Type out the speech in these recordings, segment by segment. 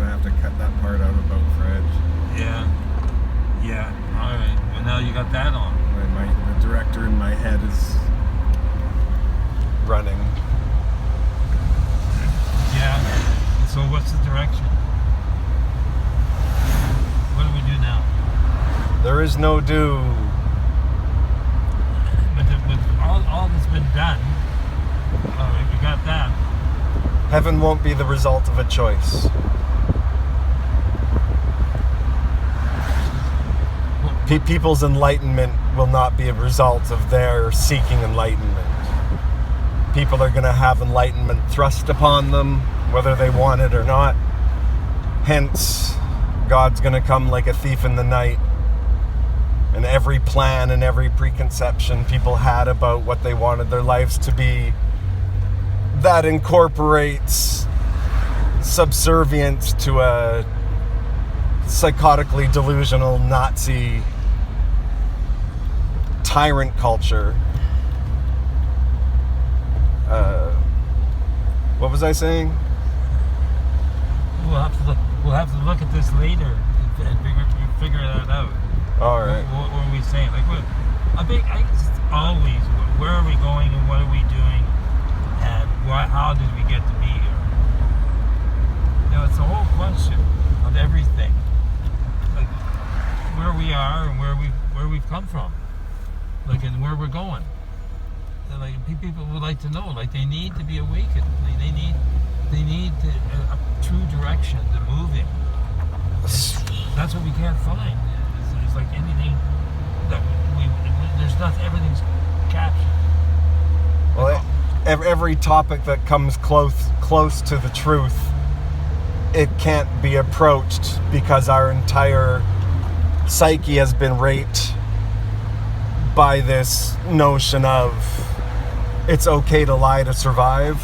going to have to cut that part out about Fred. Yeah. Yeah. All right. Well, now you got that on. The director in my head is running. Yeah. So what's the direction? What do we do now? There is no do. But all that's been done, all right, we got that. Heaven won't be the result of a choice. People's enlightenment will not be a result of their seeking enlightenment. People are going to have enlightenment thrust upon them, whether they want it or not. Hence, God's going to come like a thief in the night. And every plan and every preconception people had about what they wanted their lives to be, that incorporates subservience to a psychotically delusional Nazi tyrant culture. What was I saying? We'll have to look at this later and figure that out. All right. What were we saying? Like, always, where are we going and what are we doing, and how did we get to be here? It's the whole question of everything, like where we are and where we've come from, like, and where we're going. And, like, people would like to know, like, they need to be awakened. They need a true direction to move in. That's what we can't find. It's like anything that there's nothing. Everything's captured. Well, every topic that comes close to the truth, it can't be approached because our entire psyche has been raped by this notion of it's okay to lie to survive.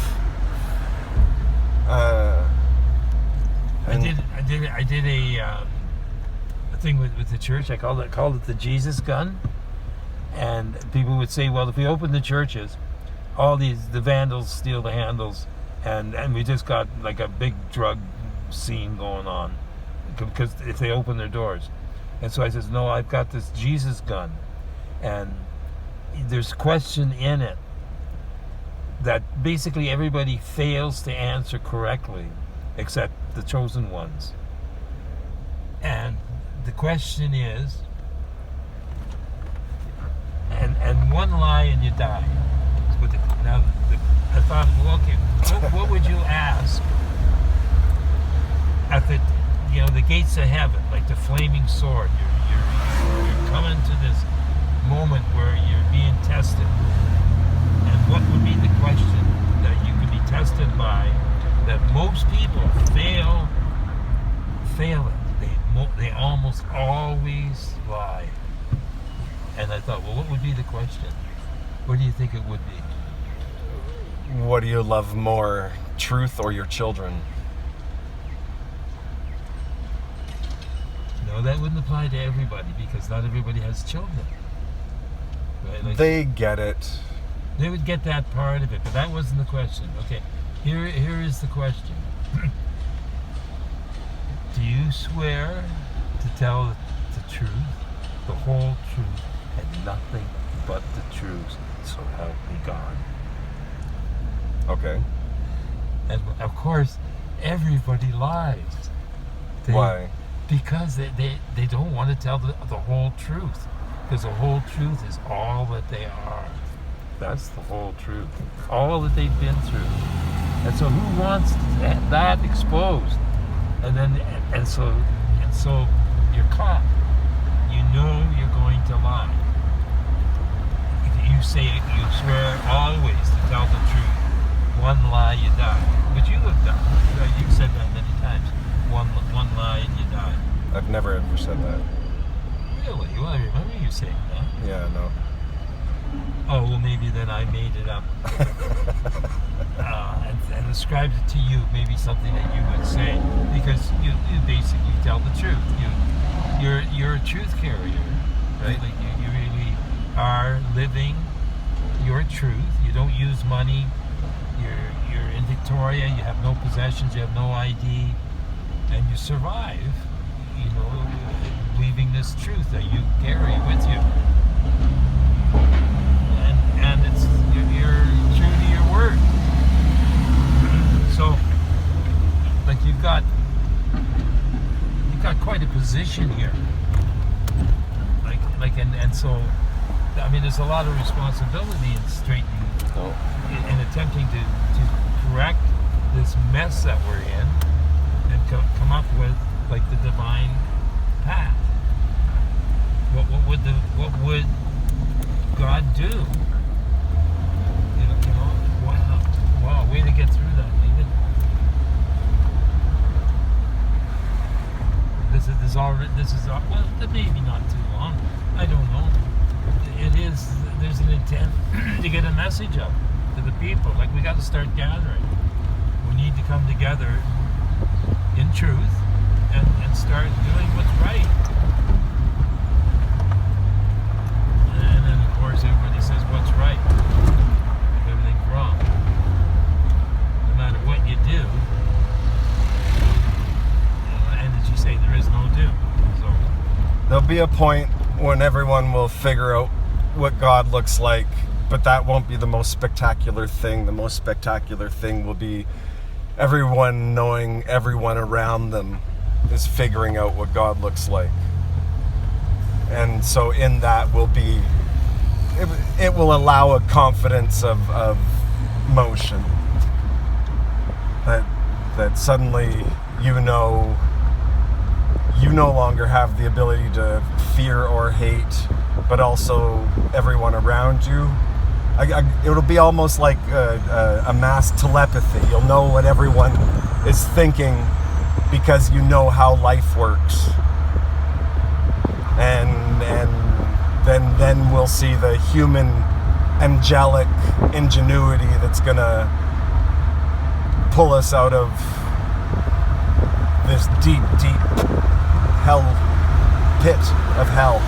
I did a thing with the church. I called it the Jesus gun, and people would say, well, if we open the churches, the vandals steal the handles, and we just got like a big drug scene going on because if they open their doors. And so I says, no, I've got this Jesus gun, and there's question in it that basically everybody fails to answer correctly except the chosen ones. And the question is, and one lie and you die. I thought, well, okay, what would you ask at the gates of heaven, like the flaming sword? You're coming to this moment where you're being tested, and what would be the question that you could be tested by that most people fail it? They almost always lie. And I thought, well, what would be the question? What do you think it would be? What do you love more, truth or your children? No, that wouldn't apply to everybody because not everybody has children. Right? Like, they get it. They would get that part of it, but that wasn't the question. Okay, here is the question. Do you swear to tell the truth, the whole truth, and nothing but the truth, so help me God? Okay. And of course, everybody lies. Why? Because they don't want to tell the whole truth. Because the whole truth is all that they are. That's the whole truth. All that they've been through. And so who wants that exposed? And so you're caught. You know you're going to lie. You swear always to tell the truth. One lie, you die. But you have done. You've said that many times. One lie and you die. I've never ever said that. Really? Well, I remember you saying that. Yeah, no. Oh, well, maybe then I made it up. and ascribed it to you, maybe something that you would say. Because you basically tell the truth. You're a truth carrier, right? Like you really are living your truth. You don't use money. You're in Victoria. You have no possessions. You have no ID. and you survive, believing this truth that you carry with you. And it's you're true to your word. So, like you've got quite a position here. And so, I mean, there's a lot of responsibility in straightening, in attempting to correct this mess that we're in, and come up with like the divine path. What would God do? Wow, way to get through that, David. This is well, maybe not too long. I don't know. There's an intent to get a message out to the people. Like, we got to start gathering. We need to come together in truth and start doing what's right. And then, of course, everybody says what's right. Everything's wrong. No matter what you do. And as you say, there is no do. So There'll be a point when everyone will figure out what God looks like, but that won't be the most spectacular thing. The most spectacular thing will be everyone knowing everyone around them is figuring out what God looks like. And so in that will be, it will allow a confidence of motion. That suddenly you no longer have the ability to fear or hate, but also everyone around you. It'll be almost like a mass telepathy. You'll know what everyone is thinking because you know how life works. And then we'll see the human angelic ingenuity that's gonna pull us out of this deep hell pit of hell.